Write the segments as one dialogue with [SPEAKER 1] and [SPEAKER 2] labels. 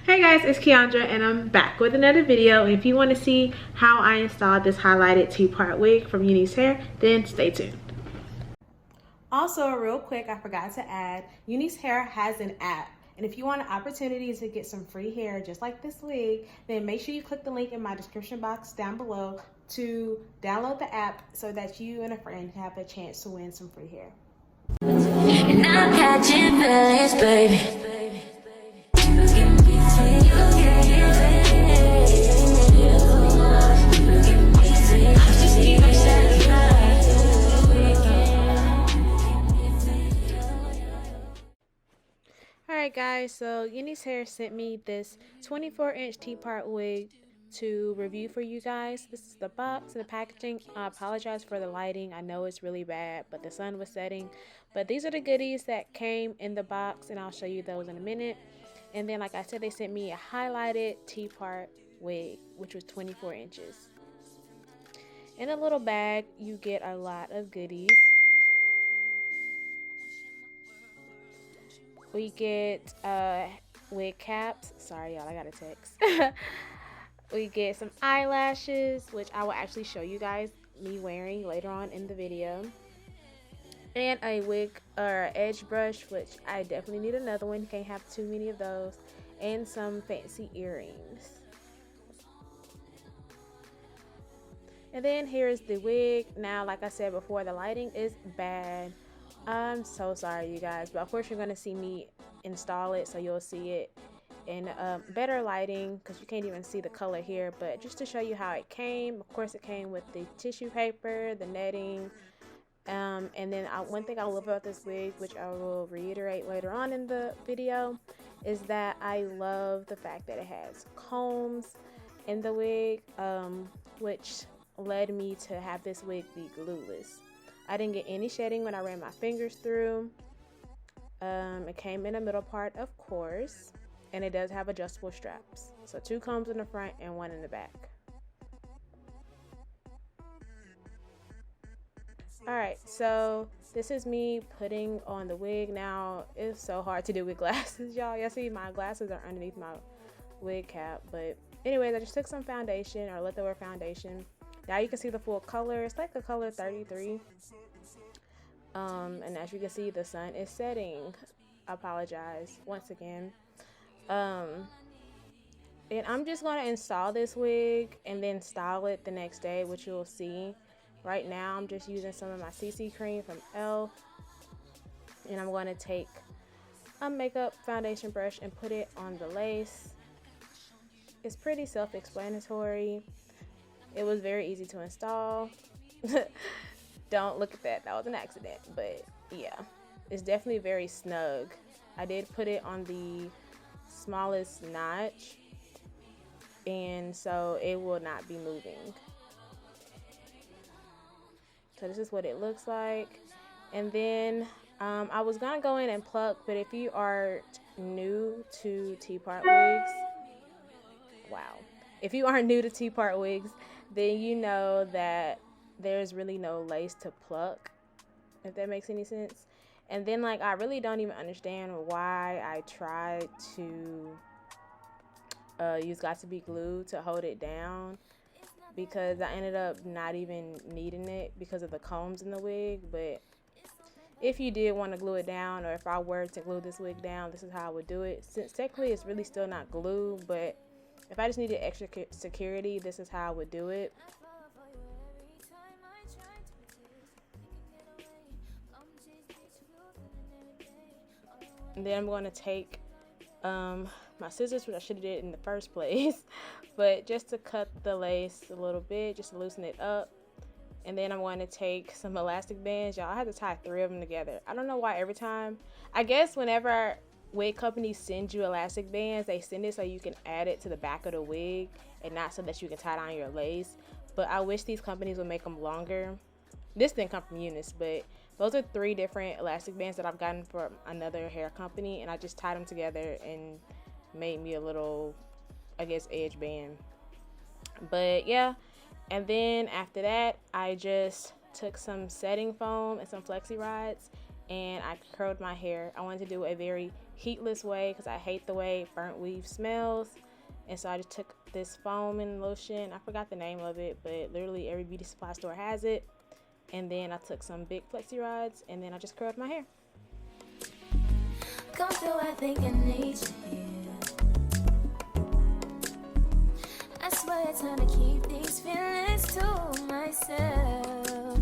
[SPEAKER 1] Hey guys, it's Keandra and I'm back with another video. If you want to see how I installed this highlighted two-part wig from Unice hair, then stay tuned. Also, real quick, I forgot to add, Unice hair has an app. And if you want an opportunity to get some free hair just like this wig, then make sure you click the link in my description box down below to download the app so that you and a friend can have a chance to win some free hair. And I'm catching feelings, baby. Alright guys, so Unice Hair sent me this 24-inch T-part wig to review for you guys. This is the box and the packaging. I apologize for the lighting. I know it's really bad, but the sun was setting. But these are the goodies that came in the box, and I'll show you those in a minute. And then, like I said, they sent me a highlighted T-part wig, which was 24 inches. In a little bag, you get a lot of goodies. We get wig caps. Sorry, y'all, I got a text. We get some eyelashes, which I will actually show you guys me wearing later on in the video. And a wig or edge brush, which I definitely need another one. Can't have too many of those. And some fancy earrings. And then here's the wig. Now, like I said before, the lighting is bad. I'm so sorry, you guys, but of course you're going to see me install it, so you'll see it in better lighting because you can't even see the color here. But just to show you how it came, of course it came with the tissue paper, the netting, and then one thing I love about this wig, which I will reiterate later on in the video, is that I love the fact that it has combs in the wig, which led me to have this wig be glueless. I didn't get any shedding when I ran my fingers through. It came in the middle part, of course, and it does have adjustable straps. So 2 combs in the front and 1 in the back. Alright, so this is me putting on the wig. Now, it's so hard to do with glasses, y'all. Y'all see my glasses are underneath my wig cap. But anyways, I just took some foundation, or leftover foundation. Now you can see the full color. It's like a color 33. And as you can see, the sun is setting. I apologize once again. And I'm just going to install this wig and then style it the next day, which you'll see. Right now, I'm just using some of my CC cream from e.l.f. And I'm going to take a makeup foundation brush and put it on the lace. It's pretty self-explanatory. It was very easy to install. Don't look at that. That was an accident. But yeah, it's definitely very snug. I did put it on the smallest notch, and so it will not be moving. So this is what it looks like. And then I was gonna go in and pluck, but if you are new to T-part wigs, wow. If you are new to T-part wigs, then you know that there's really no lace to pluck, if that makes any sense. And then, like, I really don't even understand why I tried to use Got2b glue to hold it down, because I ended up not even needing it because of the combs in the wig. But if you did want to glue it down, or if I were to glue this wig down, this is how I would do it. Since technically it's really still not glue, but if I just needed extra security, this is how I would do it. And then I'm going to take my scissors, which I should have did in the first place, but just to cut the lace a little bit, just to loosen it up. And then I'm going to take some elastic bands. Y'all, I had to tie 3 of them together. I don't know why every time. I guess whenever wig companies send you elastic bands, they send it so you can add it to the back of the wig and not so that you can tie down your lace. But I wish these companies would make them longer. This didn't come from Unice, but those are 3 different elastic bands that I've gotten from another hair company, and I just tied them together and made me a little, I guess, edge band. But yeah, and then after that, I just took some setting foam and some flexi rods, and I curled my hair. I wanted to do a very heatless way because I hate the way burnt weave smells. And so I just took this foam and lotion. I forgot the name of it, but literally every beauty supply store has it. And then I took some big flexi rods and then I just curled my hair.
[SPEAKER 2] Come through, I think I need you. I swear it's time to keep these feelings to myself.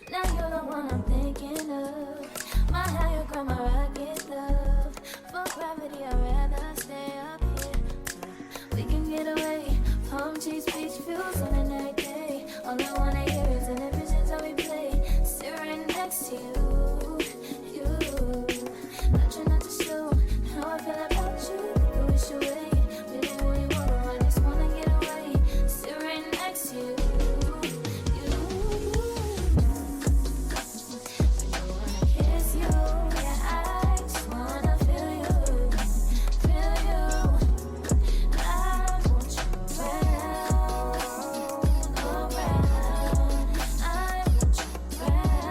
[SPEAKER 2] Now you're the one I'm thinking of. My higher ground, my rocket love. For gravity, I'd rather stay up here. We can get away. Palm trees, beach views on a night day. All I wanna hear is an visions that we play. Sit right next to you. I try not to show how I feel about you. Think I wish away. Really wanna, I just wanna get away. Sit right next to you. I don't wanna kiss you. Yeah, I just wanna feel you. Feel you. I want you around. I want you around.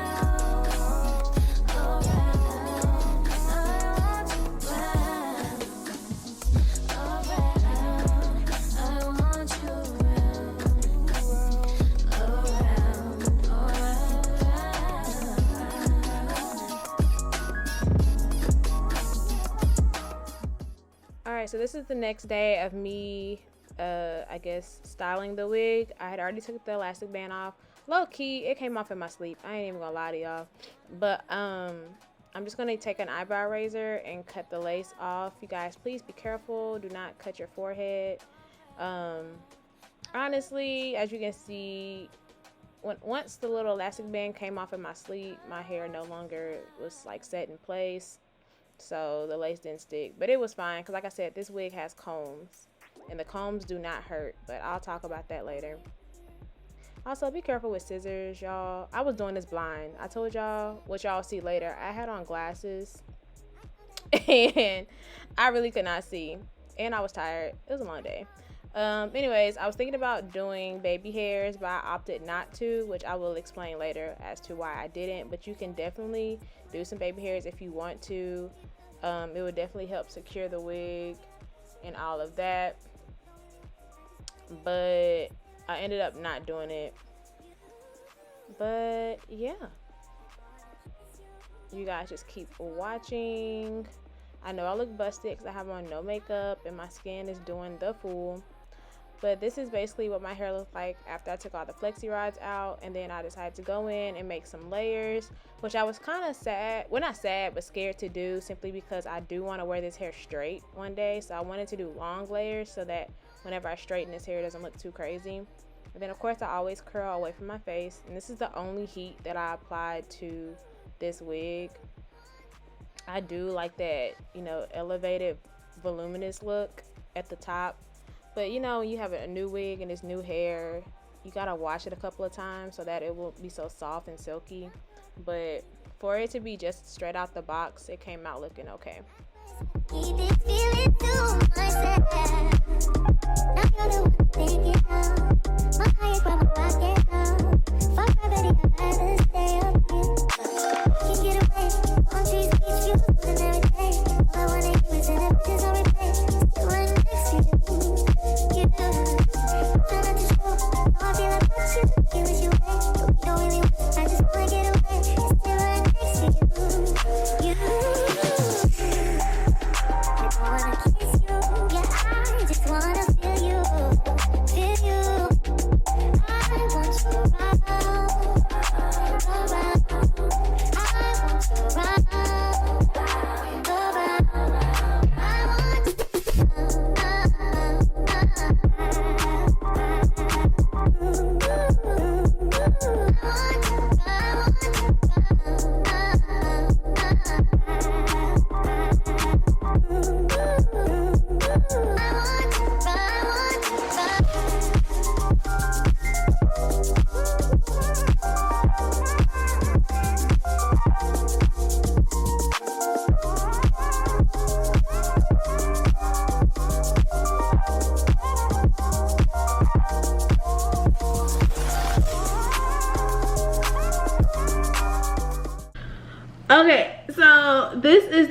[SPEAKER 1] Alright, so this is the next day of me, I guess, styling the wig. I had already took the elastic band off. Low key, it came off in my sleep. I ain't even gonna lie to y'all. But, I'm just gonna take an eyebrow razor and cut the lace off. You guys, please be careful. Do not cut your forehead. Honestly, as you can see, once the little elastic band came off in my sleep, my hair no longer was like set in place. So the lace didn't stick, but it was fine because like I said, this wig has combs and the combs do not hurt, but I'll talk about that later. Also, be careful with scissors, y'all. I was doing this blind. I told y'all, what y'all see later, I had on glasses and I really could not see and I was tired. It was a long day. Anyways, I was thinking about doing baby hairs, but I opted not to, which I will explain later as to why I didn't. But you can definitely do some baby hairs if you want to. It would definitely help secure the wig and all of that. But I ended up not doing it. But yeah, you guys just keep watching. I know I look busted because I have on no makeup and my skin is doing the fool. But this is basically what my hair looked like after I took all the flexi rods out, and then I decided to go in and make some layers, which I was kind of sad, well not sad, but scared to do, simply because I do want to wear this hair straight one day. So I wanted to do long layers so that whenever I straighten this hair, it doesn't look too crazy. And then of course I always curl away from my face, and this is the only heat that I applied to this wig. I do like that, you know, elevated voluminous look at the top. But you know, when you have a new wig and it's new hair, you gotta wash it a couple of times so that it won't be so soft and silky. But for it to be just straight out the box, it came out looking okay.
[SPEAKER 2] Keep it feeling to myself. Now you're the one thinking of. My higher ground, my rocket love. For gravity, I'd rather stay up here. Can't get away. On trees, beach views, and everything. All I wanna hear is an empty on replay. Still right next to you. You try not to show how I feel about you. You wish you away, but we don't really want. I just wanna get away. Still right next to you. I don't wanna kiss you.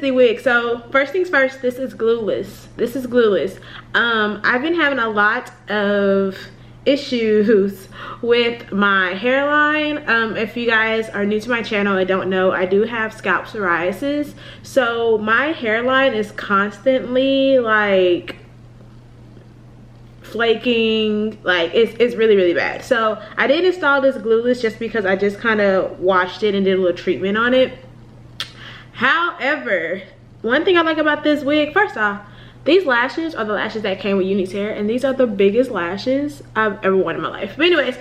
[SPEAKER 1] the wig. So first things first, this is Glueless. This is Glueless. I've been having a lot of issues with my hairline. If you guys are new to my channel and don't know, I do have scalp psoriasis. So my hairline is constantly like flaking, like it's really, really bad. So I did install this Glueless just because I just kind of washed it and did a little treatment on it. However, one thing I like about this wig, first off, these lashes are the lashes that came with Unice hair, and these are the biggest lashes I've ever worn in my life. But anyways,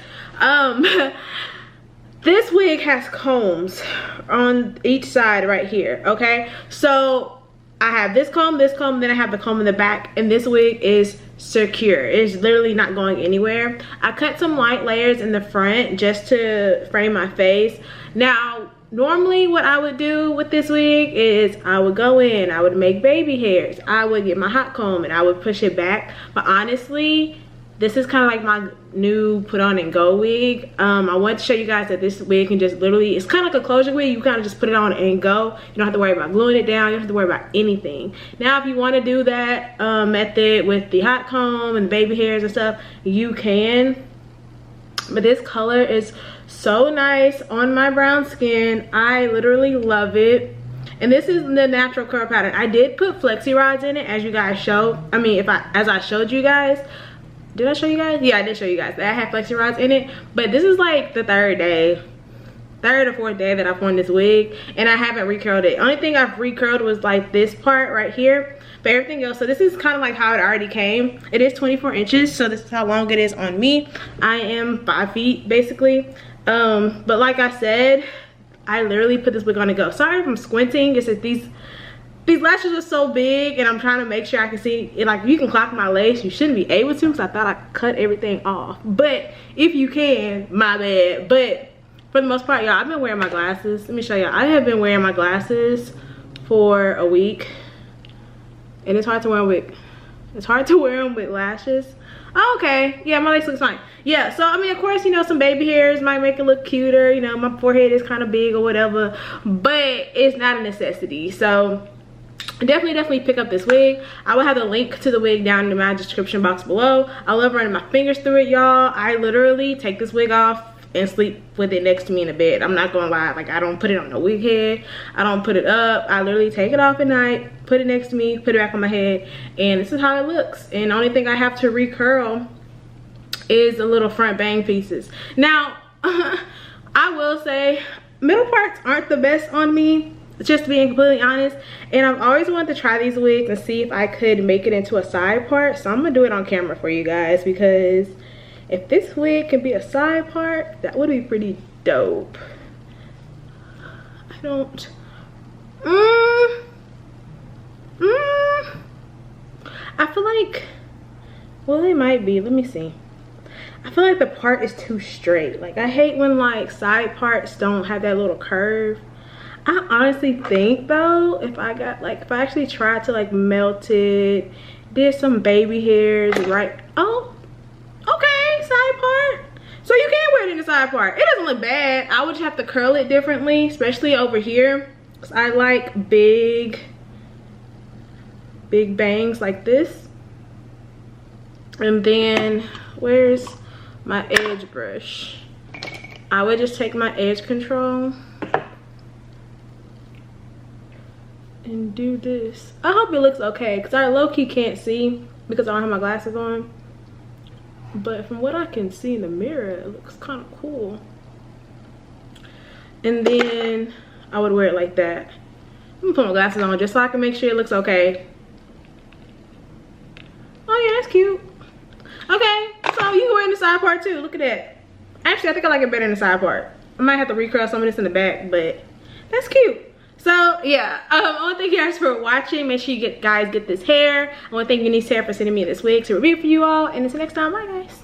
[SPEAKER 1] this wig has combs on each side right here, okay? So I have this comb, then I have the comb in the back, and this wig is secure. It's literally not going anywhere. I cut some light layers in the front just to frame my face. Now, normally what I would do with this wig is I would go in, I would make baby hairs, I would get my hot comb and I would push it back. But honestly, this is kind of like my new put on and go wig. I want to show you guys that this wig can just literally, it's kind of like a closure wig. You kind of just put it on and go. You don't have to worry about gluing it down. You don't have to worry about anything. Now, if you want to do that method with the hot comb and the baby hairs and stuff, you can. But this color is so nice on my brown skin. I literally love it. And this is the natural curl pattern. I did put flexi rods in it, as you guys showed. I mean, as I showed you guys. Did I show you guys? Yeah, I did show you guys that I have flexi rods in it. But this is like the third or fourth day that I've worn this wig, and I haven't recurled it. Only thing I've recurled was like this part right here. But everything else, so this is kind of like how it already came. It is 24 inches, so this is how long it is on me. I am 5 feet basically. But like I said, I literally put this wig on to go. Sorry if I'm squinting. It's that these lashes are so big and I'm trying to make sure I can see it. Like, you can clock my lace. You shouldn't be able to because I thought I cut everything off. But if you can, my bad. But for the most part, y'all, I've been wearing my glasses. Let me show y'all. I have been wearing my glasses for a week. And it's hard to wear them with, lashes. Oh, okay. Yeah, my lace looks fine. Yeah, so I mean, of course, you know, some baby hairs might make it look cuter. You know, my forehead is kind of big or whatever. But it's not a necessity. So definitely pick up this wig. I will have the link to the wig down in my description box below. I love running my fingers through it, y'all. I literally take this wig off and sleep with it next to me in the bed. I'm not gonna lie, like, I don't put it on the wig head, I don't put it up. I literally take it off at night, put it next to me, put it back on my head, and this is how it looks. And the only thing I have to recurl is the little front bang pieces. Now I will say middle parts aren't the best on me, just being completely honest, and I've always wanted to try these wigs and see if I could make it into a side part. So I'm gonna do it on camera for you guys, because if this wig can be a side part, that would be pretty dope. I don't I feel like, well, it might be, let me see. I feel like the part is too straight. Like, I hate when like side parts don't have that little curve. I honestly think though, if I actually tried to like melt it, did some baby hairs, right? Oh, okay, side part. So you can wear it in the side part. It doesn't look bad. I would just have to curl it differently, especially over here, because I like big bangs like this. And then where's my edge brush? I would just take my edge control and do this. I hope it looks okay, because I low-key can't see because I don't have my glasses on. But from what I can see in the mirror, it looks kind of cool. And then I would wear it like that. I'm gonna put my glasses on just so I can make sure it looks okay. Oh yeah, that's cute. Okay, so you can wear it in the side part too. Look at that. Actually, I think I like it better in the side part. I might have to recurl some of this in the back, but that's cute. So yeah, I want to thank you guys for watching. Make sure you guys get this hair. I want to thank Unice hair for sending me this wig to review for you all. And until next time, bye guys.